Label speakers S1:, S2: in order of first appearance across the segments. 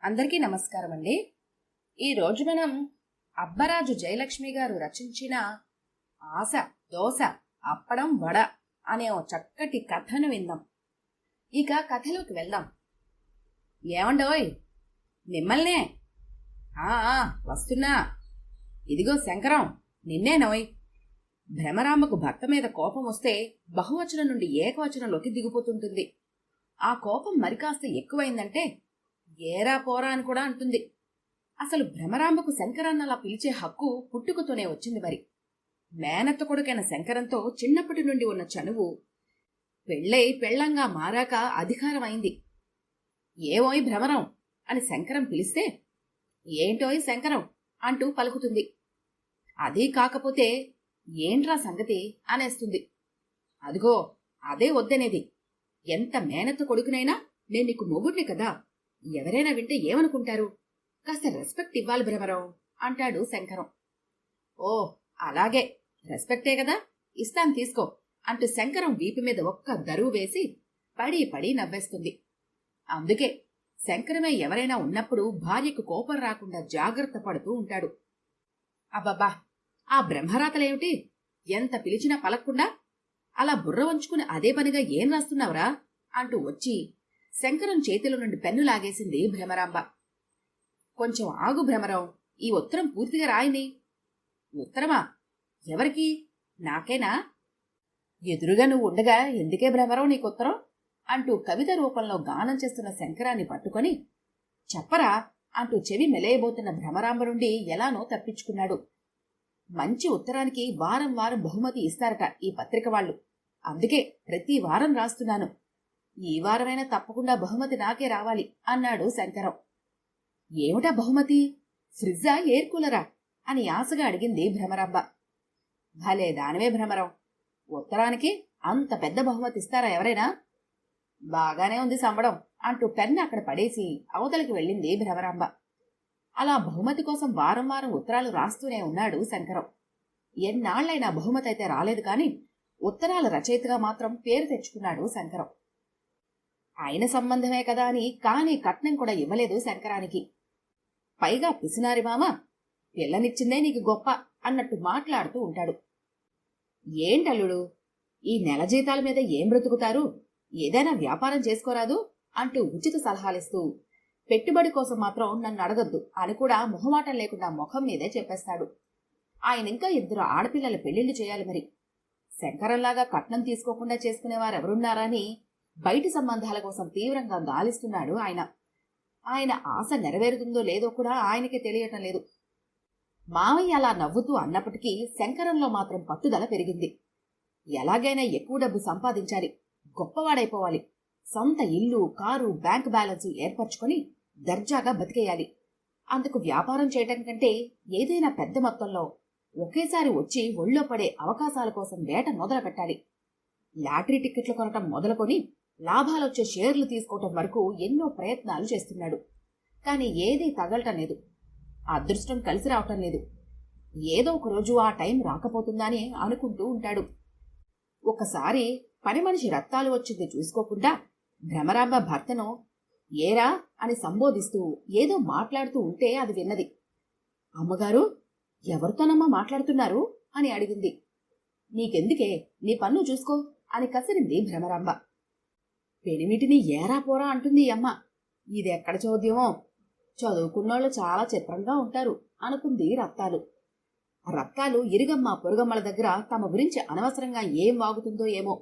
S1: అందరికీ నమస్కారం అండి. ఈరోజు మనం అబ్బరాజు జయలక్ష్మి గారు రచించిన ఆశ, దోశ, అప్పడం, వడ అనే ఓ చక్కటి కథను విందాం. ఇక కథలోకి వెళ్దాం. ఏమండోయ్, మిమ్మల్నే. వస్తున్నా. ఇదిగో శంకరం, నిన్నేనోయ్. భ్రమరాంబకు భర్త మీద కోపం వస్తే బహువచనం నుండి ఏకవచనంలోకి దిగిపోతుంటుంది. ఆ కోపం మరికాస్త ఎక్కువైందంటే ఏరా పోరా అని కూడా అంటుంది. అసలు భ్రమరాంబకు శంకరాన్నలా పిలిచే హక్కు పుట్టుకతోనే వచ్చింది. మరి మేనత్త కొడుకైన శంకరంతో చిన్నప్పటి నుండి ఉన్న చనువు పెళ్ళై పెళ్లంగా మారాక అధికారమైంది. ఏవోయ్ భ్రమరం అని శంకరం పిలిస్తే ఏంటోయ్ శంకరం అంటూ పలుకుతుంది. అదీ కాకపోతే ఏంట్రా సంగతి అనేస్తుంది. అదిగో అదే వద్దనేది. ఎంత మేనత్త కొడుకునైనా నేను నీకు మొగుడ్ని కదా, ఎవరైనా వింటే ఏమనుకుంటారు? కాస్త రెస్పెక్ట్ ఇవ్వాలి భ్రమరం అంటాడు శంకరం. ఓ అలాగే, రెస్పెక్టే కదా, ఇస్తాను తీసుకో అంటూ శంకరం వీపు మీద ఒక్క దరువు వేసి పడి పడి నవ్వేస్తుంది. అందుకే శంకరమే ఎవరైనా ఉన్నప్పుడు భార్యకు కోపం రాకుండా జాగ్రత్త పడుతూ ఉంటాడు. అబ్బబ్బా, ఆ బ్రహ్మరాతలేమిటి? ఎంత పిలిచినా పలక్కుండా అలా బుర్ర వంచుకుని అదే పనిగా ఏం రాస్తున్నావురా అంటూ వచ్చి శంకరం చేతిలో నుండి పెన్ను లాగేసింది భ్రమరాంబ. కొంచెం ఆగు భ్రమరం, ఈ ఉత్తరం పూర్తిగా రాయని. ఉత్తరమా? ఎవరికి? నాకేనా? ఎదురుగా నువ్వు ఉండగా ఎందుకే భ్రమరం నీకుత్తరం అంటూ కవిత రూపంలో గానం చేస్తున్న శంకరాన్ని పట్టుకొని చెప్పరా అంటూ చెవి మెలేయబోతున్న భ్రమరాంబ నుండి ఎలానో తప్పించుకున్నాడు. మంచి ఉత్తరానికి వారం వారం బహుమతి ఇస్తారట ఈ పత్రిక వాళ్ళు. అందుకే ప్రతి వారం రాస్తున్నాను. ఈ వారమైనా తప్పకుండా బహుమతి నాకే రావాలి అన్నాడు శంకరం. ఏమిటా బహుమతి? ఫ్రిజ్జా, ఎయిర్ కూలరా అని ఆశగా అడిగింది భ్రమరాంబ. భలే దానివే భ్రమరం, ఉత్తరానికి అంత పెద్ద బహుమతి ఇస్తారా ఎవరైనా? బాగానే ఉంది సంబడం అంటూ పెన్ను అక్కడ పడేసి అవతలికి వెళ్ళింది భ్రమరాంబ. అలా బహుమతి కోసం వారం వారం ఉత్తరాలు రాస్తూనే ఉన్నాడు శంకరం. ఎన్నాళ్లైనా బహుమతి అయితే రాలేదు కాని ఉత్తరాల రచయితగా మాత్రం పేరు తెచ్చుకున్నాడు శంకరం. ఆయన సంబంధమే కదా అని కాని కట్నం కూడా ఇవ్వలేదు శంకరానికి. పైగా పిసినారి మామ పిల్లనిచ్చిందే నీకు గొప్ప అన్నట్టు మాట్లాడుతూ ఉంటాడు. ఏంటల్లుడు, ఈ నెల జీతాల మీద ఏం బ్రతుకుతారు? ఏదైనా వ్యాపారం చేసుకోరాదు అంటూ ఉచిత సలహాలిస్తూ పెట్టుబడి కోసం మాత్రం నన్ను అడగొద్దు అని కూడా మొహమాటం లేకుండా ముఖం మీదే చెప్పేస్తాడు. ఆయనింకా 2 ఆడపిల్లల పెళ్లిళ్లు చేయాలి. మరి శంకరంలాగా కట్నం తీసుకోకుండా చేసుకునేవారెవరున్నారా అని బయటి సంబంధాల కోసం తీవ్రంగా గాలిస్తున్నాడు ఆయన. ఆయన ఆశ నెరవేరుతుందో లేదో కూడా ఆయనకే తెలియటం లేదు. మావయ్య అలా నవ్వుతూ అన్నప్పటికీ శంకరంలో మాత్రం పట్టుదల పెరిగింది. ఎలాగైనా ఎక్కువ డబ్బు సంపాదించాలి, గొప్పవాడైపోవాలి, సొంత ఇల్లు, కారు, బ్యాంక్ బ్యాలెన్స్ ఏర్పరచుకొని దర్జాగా బతికేయాలి. అందుకు వ్యాపారం చేయటం కంటే ఏదైనా పెద్ద మొత్తంలో ఒకేసారి వచ్చి ఒళ్ళో పడే అవకాశాల కోసం వేట మొదలు పెట్టాలి. లాటరీ టిక్కెట్లు కొనటం మొదలుకొని లాభాలొచ్చే షేర్లు తీసుకోవటం వరకు ఎన్నో ప్రయత్నాలు చేస్తున్నాడు. కాని ఏదీ తగలటం లేదు. అదృష్టం కలిసి రావటం లేదు. ఏదో ఒక రోజు ఆ టైం రాకపోతుందని అనుకుంటూ ఉంటాడు. ఒకసారి పని మనిషి రత్తాలు వచ్చింది చూసుకోకుండా భ్రమరాంబ భర్తను ఏరా అని సంబోధిస్తూ ఏదో మాట్లాడుతూ ఉంటే అది విన్నది. అమ్మగారు, ఎవరితోనమ్మా మాట్లాడుతున్నారు అని అడిగింది. నీకెందుకే, నీ పన్ను చూసుకో అని కసిరింది భ్రమరాంబ. పెనిమిటిని ఏరా పోరా అంటుంది అమ్మ. ఇదెక్కడ చోద్యమో, చదువుకున్నోళ్ళు చాలా చిత్రంగా ఉంటారు అనుకుంది రత్తాలు. రత్తాలు ఇరుగమ్మ పొరుగమ్మల దగ్గర తమ గురించి అనవసరంగా ఏం వాగుతుందో ఏమో,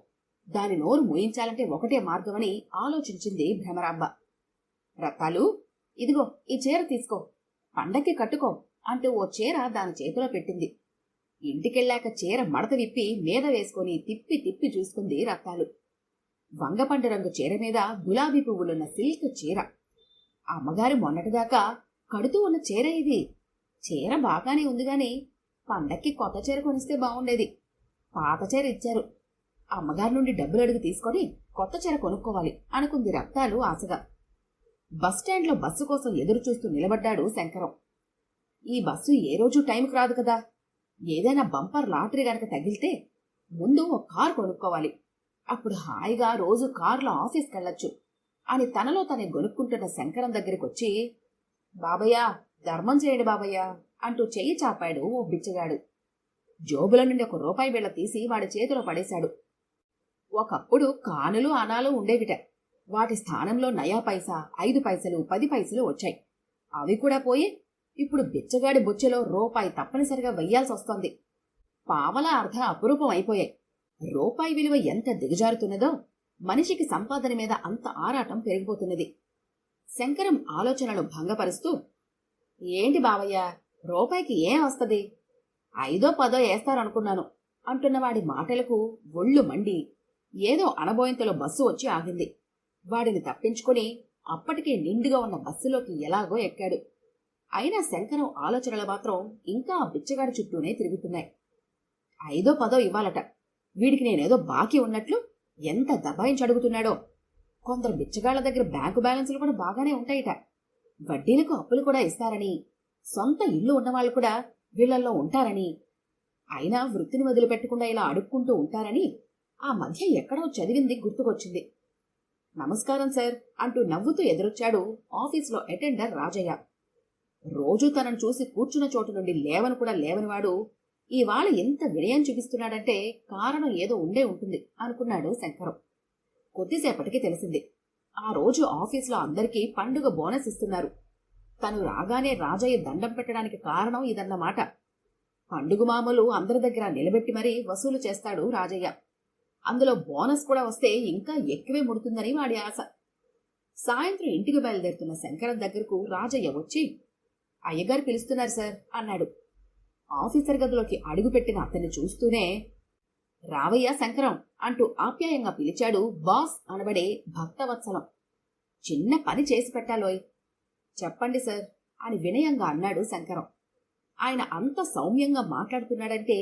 S1: దాని నోరు మూయించాలంటే ఒకటే మార్గమని ఆలోచించింది భ్రమరాంబ. రత్తాలు, ఇదిగో ఈ చీర తీసుకో, పండక్కి కట్టుకో అంటూ ఓ చీర దాని చేతిలో పెట్టింది. ఇంటికెళ్ళాక చీర మడత విప్పి మీద వేసుకుని తిప్పి తిప్పి చూసుకుంది రత్తాలు. వంగపండు రంగు చీర మీద గులాబీ పువ్వులున్న సిల్క్ చీర. అమ్మగారు మొన్నటిదాకా కడుతూ ఉన్న చీర ఇది. చీర బాగానే ఉంది గాని పండక్కి కొత్త చీర కొనిస్తే బాగుండేది. పాత చీర ఇచ్చారు. అమ్మగారి నుండి డబ్బులు అడిగి తీసుకొని కొత్త చీర కొనుక్కోవాలి అనుకుంది రత్తాలు ఆశగా. బస్టాండ్లో బస్సు కోసం ఎదురు చూస్తూ నిలబడ్డాడు శంకరం. ఈ బస్సు ఏ రోజు టైంకి రాదు కదా, ఏదైనా బంపర్ లాటరీ గనక తగిలితే ముందు ఒక కారు కొనుక్కోవాలి, అప్పుడు హాయిగా రోజు కారులో ఆఫీస్కి వెళ్ళొచ్చు అని తనలో తనే గొనుక్కుంటున్న శంకరం దగ్గరికొచ్చి బాబయ్యా, ధర్మం చేయండి బాబయ్యా అంటూ చెయ్యి చాపాడు ఓ బిచ్చగాడు. జోబుల నుండి ఒక రూపాయి బిళ్ళ తీసి వాడి చేతిలో పడేశాడు. ఒకప్పుడు కానులు అనాలు ఉండేవిట. వాటి స్థానంలో నయా పైసా, 5 పైసలు, 10 పైసలు వచ్చాయి. అవి కూడా పోయి ఇప్పుడు బిచ్చగాడి బొచ్చెలో రూపాయి తప్పనిసరిగా వెయ్యాల్సి వస్తోంది. పావలా అర్ధ అపురూపం అయిపోయాయి. రూపాయి విలువ ఎంత దిగజారుతున్నదో మనిషికి సంపాదన మీద అంత ఆరాటం పెరిగిపోతున్నది. శంకరం ఆలోచనలు భంగపరుస్తూ, ఏంటి బావయ్య, రూపాయికి ఏం వస్తది? 5ో 10ో వేస్తారనుకున్నాను అంటున్నవాడి మాటలకు ఒళ్ళు మండి ఏదో అనబోయింతలో బస్సు వచ్చి ఆగింది. వాడిని తప్పించుకుని అప్పటికే నిండుగా ఉన్న బస్సులోకి ఎలాగో ఎక్కాడు. అయినా శంకరం ఆలోచనలు మాత్రం ఇంకా ఆ బిచ్చగాడి చుట్టూనే తిరుగుతున్నాయి. 5ో 10ో ఇవ్వాలట. వీడికి నేనేదో బాకీ ఉన్నట్లు ఎంత దబాయించి అడుగుతున్నాడో. కొందరు బిచ్చగాళ్ల దగ్గర బ్యాంకు బ్యాలెన్సులు కూడా బాగానే ఉంటాయిట. వడ్డీలకు అప్పులు కూడా ఇస్తారని, సొంత ఇల్లు ఉన్నవాళ్లు కూడా వీళ్లల్లో ఉంటారని, అయినా వృత్తిని వదిలిపెట్టకుండా ఇలా అడుక్కుంటూ ఉంటారని ఆ మధ్య ఎక్కడో చదివింది గుర్తుకొచ్చింది. నమస్కారం సార్ అంటూ నవ్వుతూ ఎదురొచ్చాడు ఆఫీసులో అటెండర్ రాజయ్య. రోజూ తనను చూసి కూర్చున్న చోటు నుండి లేవను కూడా లేవనివాడు ఇవాళ ఎంత వినయం చూపిస్తున్నాడంటే కారణం ఏదో ఉండే ఉంటుంది అనుకున్నాడు శంకరం. కొద్దిసేపటికి తెలిసింది, ఆ రోజు ఆఫీసులో అందరికీ పండుగ బోనస్ ఇస్తున్నారు. తను రాగానే రాజయ్య దండం పెట్టడానికి కారణం ఇదన్నమాట. పండుగ మామూలు అందరి దగ్గర నిలబెట్టి మరీ వసూలు చేస్తాడు రాజయ్య. అందులో బోనస్ కూడా వస్తే ఇంకా ఎక్కువే ముడుతుందని వాడి ఆశ. సాయంత్రం ఇంటికి బయలుదేరుతున్న శంకరం దగ్గరకు రాజయ్య వచ్చి, అయ్యగారు పిలుస్తున్నారు సార్ అన్నాడు. ఆఫీసర్ గదిలోకి అడుగుపెట్టిన అతన్ని చూస్తూనే, రావయ్యా శంకరం అంటూ ఆప్యాయంగా పిలిచాడు బాస్ అనబడే భక్తవత్సలం. చిన్న పని చేసి పెట్టాలోయ్. చెప్పండి సార్ అని వినయంగా అన్నాడు శంకరం. ఆయన అంత సౌమ్యంగా మాట్లాడుతున్నాడంటే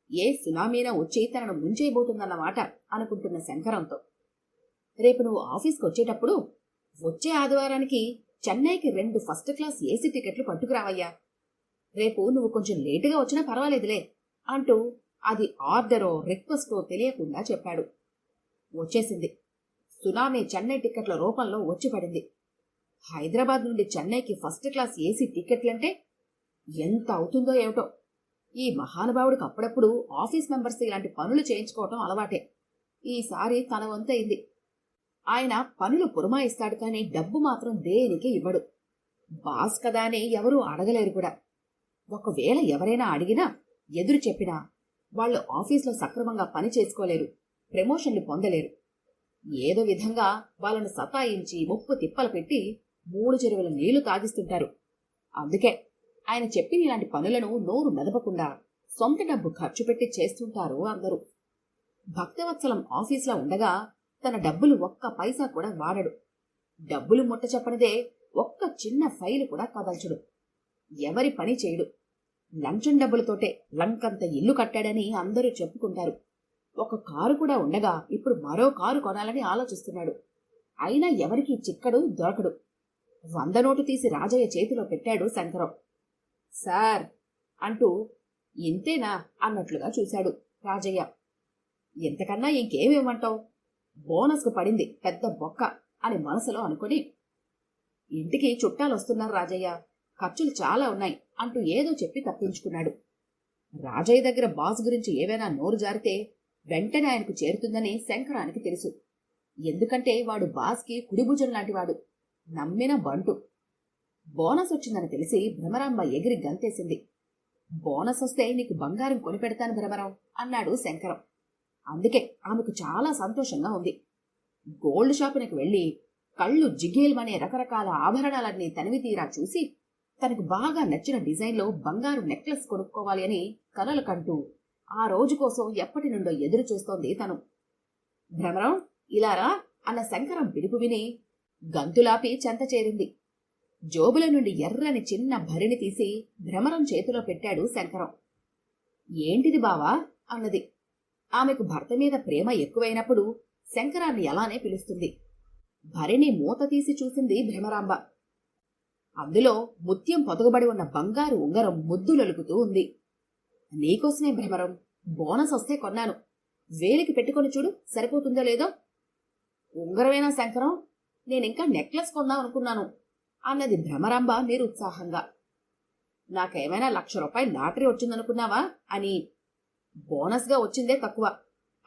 S1: ఏ సునామీనా వచ్చి తనను ముంచేయబోతుందన్నమాట అనుకుంటున్న శంకరంతో, రేపు నువ్వు ఆఫీస్కి వచ్చేటప్పుడు వచ్చే ఆదివారానికి చెన్నైకి 2 ఫస్ట్ క్లాస్ ఏసీ టికెట్లు పట్టుకురావయ్యా. రేపు నువ్వు కొంచెం లేటుగా వచ్చినా పర్వాలేదులే అంటూ అది ఆర్డరో రిక్వెస్టో తెలియకుండా చెప్పాడు. వచ్చేసింది. సునామీ చెన్నై టికెట్ల రూపంలో వచ్చి పడింది. హైదరాబాద్ నుండి చెన్నైకి ఫస్ట్ క్లాస్ ఏసీ టికెట్లంటే ఎంత అవుతుందో ఏమిటో. ఈ మహానుభావుడికి అప్పుడప్పుడు ఆఫీస్ మెంబర్స్ ఇలాంటి పనులు చేయించుకోవటం అలవాటే. ఈసారి తన వంతయింది. ఆయన పనులు పురమాయిస్తాడు కానీ డబ్బు మాత్రం దేనికి ఇవ్వడు. బాస్ కదా అని ఎవరూ అడగలేరు కూడా. ఒకవేళ ఎవరైనా అడిగినా ఎదురు చెప్పినా వాళ్ళు ఆఫీసులో సక్రమంగా పని చేసుకోలేరు, ప్రమోషన్లు పొందలేరు. ఏదో విధంగా వాళ్ళను సతాయించి ముప్పు తిప్పలు పెట్టి 3 చెరువుల నీళ్లు తాగిస్తుంటారు. అందుకే ఆయన చెప్పిన ఇలాంటి పనులను నోరు మెదపకుండా సొంత డబ్బు ఖర్చు పెట్టి చేస్తుంటారు అందరూ. భక్తవత్సలం ఆఫీసులో ఉండగా తన డబ్బులు ఒక్క పైసా కూడా వాడడు. డబ్బులు ముట్ట చెప్పనిదే ఒక్క చిన్న ఫైలు కూడా కదల్చడు. ఎవరి పని చేయడు. లంచం డబ్బులతోటే లంకంత ఇల్లు కట్టాడని అందరూ చెప్పుకుంటారు. ఒక కారు కూడా ఉండగా ఇప్పుడు మరో కారు కొనాలని ఆలోచిస్తున్నాడు. అయినా ఎవరికీ చిక్కడు, దొరకడు. 100 నోటు తీసి రాజయ్య చేతిలో పెట్టాడు శంకరం. సార్ అంటూ ఇంతేనా అన్నట్లుగా చూశాడు రాజయ్య. ఎంతకన్నా ఇంకేమేమంటావు? బోనస్కు పడింది పెద్ద బొక్క అని మనసులో అనుకుని, ఇంటికి చుట్టాలొస్తున్నారు రాజయ్య, ఖర్చులు చాలా ఉన్నాయి అంటూ ఏదో చెప్పి తప్పించుకున్నాడు. రాజయ్య దగ్గర బాస్ గురించి ఏవైనా నోరు జారితే వెంటనే ఆయనకు చేరుతుందని శంకరానికి తెలుసు. ఎందుకంటే వాడు బాస్కి కుడిభుజం లాంటివాడు, నమ్మిన బంటు. బోనస్ వచ్చిందని తెలిసి భ్రమరాంబ ఎగిరి గంతేసింది. బోనస్ వస్తే నీకు బంగారం కొనిపెడతాను భ్రమరం అన్నాడు శంకరం. అందుకే ఆమెకు చాలా సంతోషంగా ఉంది. గోల్డ్ షాపునికి వెళ్లి కళ్ళు జిగేల్మనే రకరకాల ఆభరణాలన్నీ తనివి తీరా చూసి తనకు బాగా నచ్చిన డిజైన్లో బంగారు నెక్లెస్ కొనుక్కోవాలి అని కలలు కంటూ ఆ రోజు కోసం ఎప్పటి నుండో ఎదురు చూస్తోంది తను. భ్రమరం ఇలారా అన్న శంకరం పిలుపు విని గంతులాపి చెంత చేరింది. జోబుల నుండి ఎర్రని చిన్న భరిని తీసి భ్రమరం చేతిలో పెట్టాడు శంకరం. ఏంటిది బావా అన్నది. ఆమెకు భర్త మీద ప్రేమ ఎక్కువైనప్పుడు శంకరాన్ని అలానే పిలుస్తుంది. భరిని మూత తీసి చూసింది భ్రమరాంబ. అందులో ముత్యం పొదగబడి ఉన్న బంగారు ఉంగరం ముద్దులొలుకుతూ ఉంది. నీకోసమే భ్రమరం, బోనస్ వస్తే కొన్నాను. వేలికి పెట్టుకొని చూడు, సరిపోతుందో లేదో. ఉంగరమేనా శంకరం? నేనింకా నెక్లెస్ కొందాం అనుకున్నాను. అన్నది భ్రమరాంబ నిరుత్సాహంగా. నాకేమైనా ₹1,00,000 లాటరీ వచ్చిందనుకున్నావా అని. బోనస్గా వచ్చిందే తక్కువ,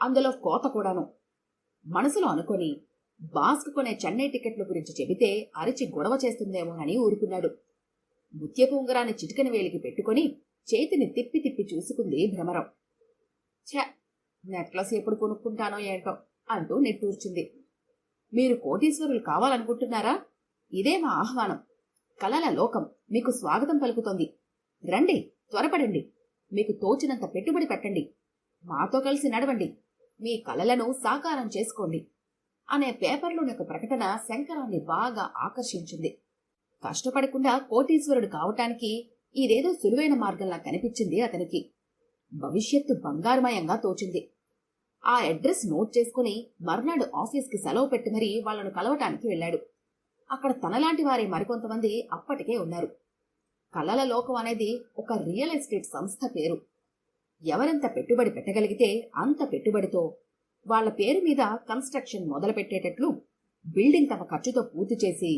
S1: అందులో కోత కూడాను. మనసులో అనుకొని బాస్కు కొనే చెన్నై టికెట్ల గురించి చెబితే అరిచి గొడవ చేస్తుందేమోనని ఊరుకున్నాడు. ముత్యపు ఉంగరాన్ని చిటికెన వేలికి పెట్టుకుని చేతిని తిప్పి తిప్పి చూసుకుంది భ్రమరం. ఛ, నెక్లెస్ ఎప్పుడు కొనుక్కుంటానో ఏంటో అంటూ నిట్టూర్చింది. మీరు కోటీశ్వరులు కావాలనుకుంటున్నారా? ఇదే మా ఆహ్వానం. కలల లోకం మీకు స్వాగతం పలుకుతోంది. రండి, త్వరపడండి. మీకు తోచినంత పెట్టుబడి పెట్టండి. మాతో కలిసి నడవండి. మీ కలలను సాకారం చేసుకోండి అనే పేపర్లోని ఒక ప్రకటన శంకరాన్ని బాగా ఆకర్షించింది. కష్టపడకుండా కోటీశ్వరుడు కావటానికి ఇదేదో సులువైన మార్గంలా కనిపించింది అతనికి. భవిష్యత్తు బంగారుమయంగా తోచింది. ఆ అడ్రస్ నోట్ చేసుకుని మర్నాడు ఆఫీస్కి సెలవు పెట్టి మరీ వాళ్లను కలవటానికి వెళ్లాడు. అక్కడ తనలాంటి వారే మరికొంతమంది అప్పటికే ఉన్నారు. కలల లోకం అనేది ఒక రియల్ ఎస్టేట్ సంస్థ పేరు. ఎవరెంత పెట్టుబడి పెట్టగలిగితే అంత పెట్టుబడితో వాళ్ల పేరు మీద కన్స్ట్రక్షన్ మొదలుపెట్టేటట్లు బిల్డింగ్ తమ ఖర్చుతో పూర్తి చేసి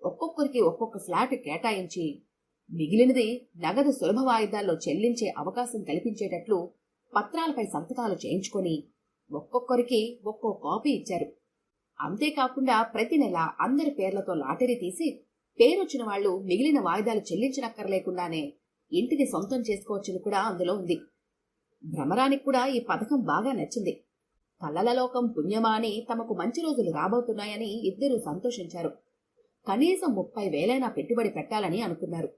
S1: ఒక్కొక్కరికి ఒక్కొక్క ఫ్లాట్ కేటాయించి మిగిలినది నగదు సులభ వాయిదాల్లో చెల్లించే అవకాశం కల్పించేటట్లు పత్రాలపై సంతకాలు చేయించుకొని ఒక్కొక్కరికి ఒక్కో కాపీ ఇచ్చారు. అంతేకాకుండా ప్రతి నెల అందరి పేర్లతో లాటరీ తీసి పేరొచ్చిన వాళ్లు మిగిలిన వాయిదాలు చెల్లించనక్కర్లేకుండానే ఇంటిని సొంతం చేసుకోవచ్చని కూడా అందులో ఉంది. భ్రమరానికి కూడా ఈ పథకం బాగా నచ్చింది. కలలలోకం పుణ్యమా అని తమకు మంచి రోజులు రాబోతున్నాయని ఇద్దరూ సంతోషించారు. కనీసం 30,000 పెట్టుబడి పెట్టాలని అనుకున్నారు.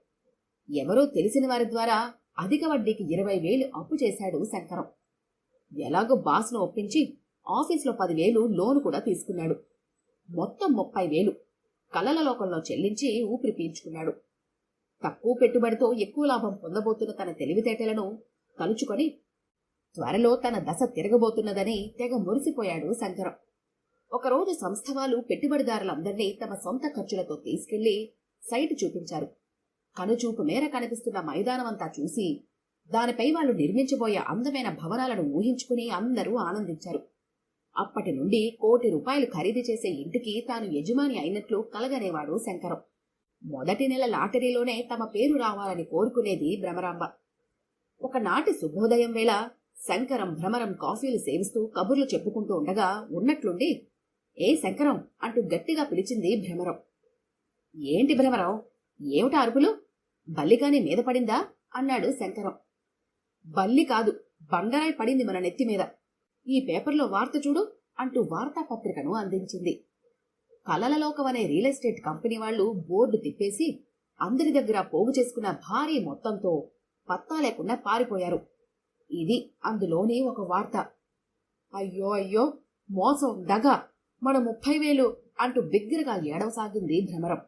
S1: ఎవరో తెలిసిన వారి ద్వారా అధిక వడ్డీకి 20,000 అప్పు చేశాడు శంకరం. ఎలాగో బాస్ను ఒప్పించి ఆఫీసులో 10,000 లోను కూడా తీసుకున్నాడు. మొత్తం 30,000 కలలలోకంలో చెల్లించి ఊపిరి పీల్చుకున్నాడు. తక్కువ పెట్టుబడితో ఎక్కువ లాభం పొందబోతున్న తన తెలివితేటలను తలుచుకొని త్వరలో తన దశ తిరగబోతున్నదని తెగ మురిసిపోయాడు శంకరం. ఒకరోజు సంస్థ వాళ్ళు పెట్టుబడిదారులందరినీ తమ సొంత ఖర్చులతో తీసుకెళ్లి సైటు చూపించారు. కనుచూపు మేర కనిపిస్తున్న మైదానమంతా చూసి దానిపై వాళ్ళు నిర్మించబోయే అందమైన భవనాలను ఊహించుకుని అందరూ ఆనందించారు. అప్పటి నుండి ₹1,00,00,000 ఖరీదు చేసే ఇంటికి తాను యజమాని అయినట్లు కలగనేవాడు శంకరం. మొదటి నెల లాటరీలోనే తమ పేరు రావాలని కోరుకునేది భ్రమరాంబ. ఒకనాటి శుభోదయం వేళ శంకరం భ్రమరం కాఫీలు సేవిస్తూ కబుర్లు చెప్పుకుంటూ ఉండగా ఉన్నట్లుండి ఏ శంకరం అంటూ గట్టిగా పిలిచింది భ్రమరం. ఏంటి భ్రమరం, ఏమిటా అరుపులు? బల్లిగాని మీద పడిందా అన్నాడు శంకరం. బల్లి కాదు, బండరాయి పడింది మన నెత్తి మీద. ఈ పేపర్లో వార్త చూడు అంటూ వార్తాపత్రికను అందించింది. కలలలోకం అనే రియల్ ఎస్టేట్ కంపెనీ వాళ్లు బోర్డు తిప్పేసి అందరి దగ్గర పోగు చేసుకున్న భారీ మొత్తంతో పత్తా లేకుండా పారిపోయారు. ఇది అందులోని ఒక వార్త. అయ్యో అయ్యో, మోసం, దగ, మన 30,000 అంటూ బిగ్గరగా ఏడవసాగింది భ్రమరం.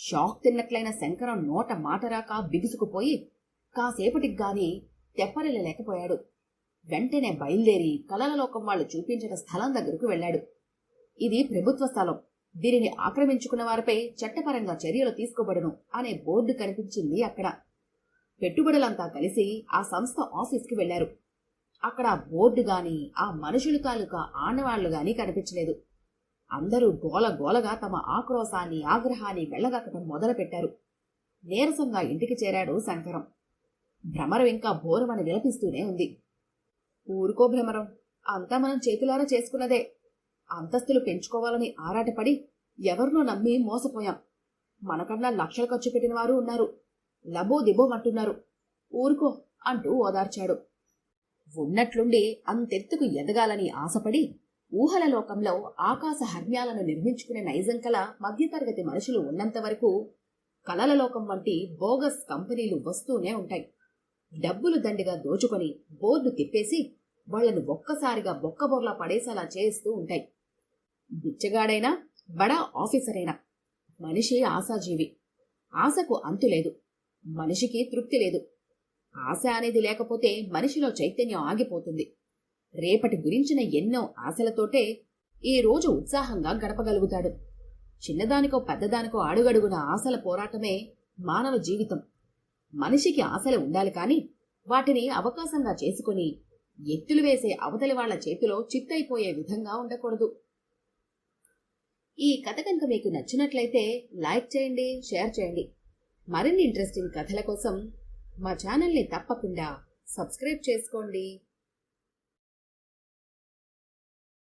S1: షాక్ తిన్నట్లయిన శంకరం నోట మాటరాక బిగుసుకుపోయి కాసేపటికి గాని తెప్పరిల్లలేకపోయాడు. వెంటనే బయలుదేరి కలలలోకం వాళ్లు చూపించిన స్థలం దగ్గరకు వెళ్లాడు. ఇది ప్రభుత్వ స్థలం, దీనిని ఆక్రమించుకున్న వారిపై చట్టపరంగా చర్యలు తీసుకోబడును అనే బోర్డు కనిపించింది అక్కడ. పెట్టుబడులంతా కలిసి ఆ సంస్థ ఆఫీస్కి వెళ్లారు. అక్కడ బోర్డు గాని ఆ మనుషులు తాలూకా ఆనవాళ్లు గాని కనిపించలేదు. అందరూ గోలగోలగా తమ ఆక్రోశాన్ని ఆగ్రహాన్ని వెళ్లగక్కటం మొదలుపెట్టారు. నీరసంగా ఇంటికి చేరాడు శంకరం. భ్రమరం ఇంకా బోరమని విలపిస్తూనే ఉంది. ఊరుకో భ్రమరం, అంతా మనం చేతులారా చేసుకున్నదే. అంతస్తులు పెంచుకోవాలని ఆరాటపడి ఎవరినో నమ్మి మోసపోయాం. మనకన్నా లక్షలు ఖర్చు పెట్టిన వారు ఉన్నారు. లబో దిబోమంటున్నారు. ఊరుకో అంటూ ఓదార్చాడు. ఉన్నట్లుండి అంతెత్తుకు ఎదగాలని ఆశపడి ఊహల లోకంలో ఆకాశ హర్మ్యాలను నిర్మించుకునే నైజం కల మధ్యతరగతి మనుషులు ఉన్నంత వరకు కలల లోకం వంటి బోగస్ కంపెనీలు వస్తూనే ఉంటాయి. డబ్బులు దండిగా దోచుకొని బోర్డు తిప్పేసి వాళ్లను ఒక్కసారిగా బొక్కబొర్లా పడేసేలా చేస్తూ ఉంటాయి. బిచ్చగాడైనా బడా ఆఫీసరైనా మనిషి ఆశాజీవి. ఆశకు అంతులేదు, మనిషికి తృప్తి లేదు. ఆశ అనేది లేకపోతే మనిషిలో చైతన్యం ఆగిపోతుంది. రేపటి గురించిన ఎన్నో ఆశలతోటే ఈ రోజు ఉత్సాహంగా గడపగలుగుతాడు. చిన్నదానికో పెద్దదానికో అడుగడుగున ఆశల పోరాటమే మానవ జీవితం. మనిషికి ఆశలు ఉండాలి కాని వాటిని అవకాశంగా చేసుకుని ఎత్తులు వేసే అవతలి వాళ్ల చేతిలో చిత్తైపోయే విధంగా ఉండకూడదు. ఈ కథ కనుక మీకు నచ్చినట్లయితే లైక్ చేయండి, షేర్ చేయండి. మరిన్ని ఇంట్రెస్టింగ్ కథల కోసం మా ఛానల్ని తప్పకుండా సబ్స్క్రైబ్ చేసుకోండి.